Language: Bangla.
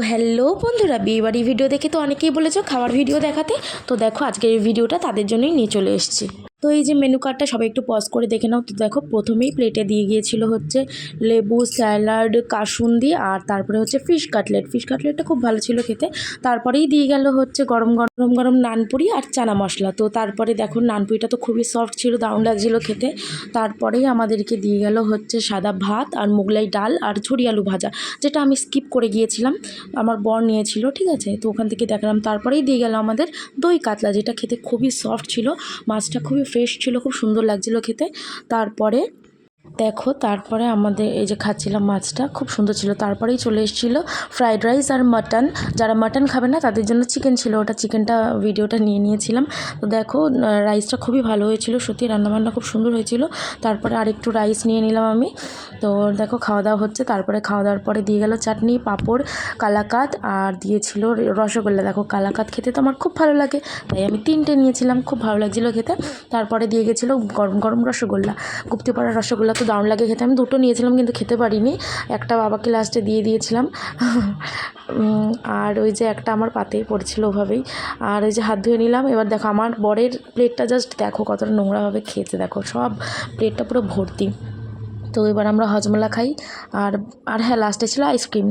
হ্যালো বন্ধুরা, বিয়েবাড়ি ভিডিও দেখে তো অনেকেই বলেছো খাবার ভিডিও দেখাতে। তো দেখো আজকের এই ভিডিওটা তাদের জন্যই নিয়ে চলে এসেছি। তো এই যে মেনু কার্ডটা সবাই একটু পজ করে দেখে নাও। তো দেখো প্রথমেই প্লেটে দিয়ে গিয়েছিল হচ্ছে লেবু, স্যালাড, কাসুন্দি আর তারপরে হচ্ছে ফিশ কাটলেট। ফিশ কাটলেটটা খুব ভালো ছিল খেতে। তারপরেই দিয়ে গেল হচ্ছে গরম গরম গরম নানপুরি আর চানা মশলা। তো তারপরে দেখো নানপুরিটা তো খুবই সফট ছিল, দারুণ লাগছিল খেতে। তারপরেই আমাদেরকে দিয়ে গেল হচ্ছে সাদা ভাত আর মোগলাই ডাল আর ঝুরি আলু ভাজা, যেটা আমি স্কিপ করে গিয়েছিলাম, আমার বর নিয়েছিল, ঠিক আছে। তো ওখান থেকে দেখালাম। তারপরেই দিয়ে গেল আমাদের দই কাতলা, যেটা খেতে খুবই সফট ছিল, মাছটা খুবই ফ্রেশ ছিল, খুব সুন্দর লাগছিল খেতে। তারপরে দেখো তারপরে আমাদের এই যে খাচ্ছিলাম, মাছটা খুব সুন্দর ছিল। তারপরেই চলে এসেছিলো ফ্রাইড রাইস আর মাটন। যারা মাটন খাবে না তাদের জন্য চিকেন ছিল, ওটা চিকেনটা ভিডিওটা নিয়ে নিয়েছিলাম। তো দেখো রাইসটা খুবই ভালো হয়েছিল, সত্যি রান্নাবান্না খুব সুন্দর হয়েছিল। তারপরে আরেকটু রাইস নিয়ে নিলাম আমি। তো দেখো খাওয়া দাওয়া হচ্ছে। তারপরে খাওয়া দাওয়ার পরে দিয়ে গেল চাটনি, পাঁপড়, কালাকাঁদ আর দিয়েছিল রসগোল্লা। দেখো কালাকাঁদ খেতে তো আমার খুব ভালো লাগে, তাই আমি 3টে নিয়েছিলাম, খুব ভালো লাগছিলো খেতে। তারপরে দিয়ে গেছিলো গরম গরম রসগোল্লা, গুপ্তিপাড়ার রসগোল্লা তো দারুণ লাগে খেতে। আমি 2টো নিয়েছিলাম কিন্তু খেতে পারিনি, একটা বাবাকে লাস্টে দিয়ে দিয়েছিলাম। আর ওই যে একটা আমার পাতেই পড়েছিল ওভাবেই। আর ওই যে হাত ধুয়ে নিলাম। এবার দেখো আমার বরের প্লেটটা জাস্ট দেখো কতটা নোংরাভাবে খেয়েছে, দেখো সব প্লেটটা পুরো ভর্তি। তো এবার আমরা হজমোলা খাই। আর আর হ্যাঁ, লাস্টে ছিল আইসক্রিম।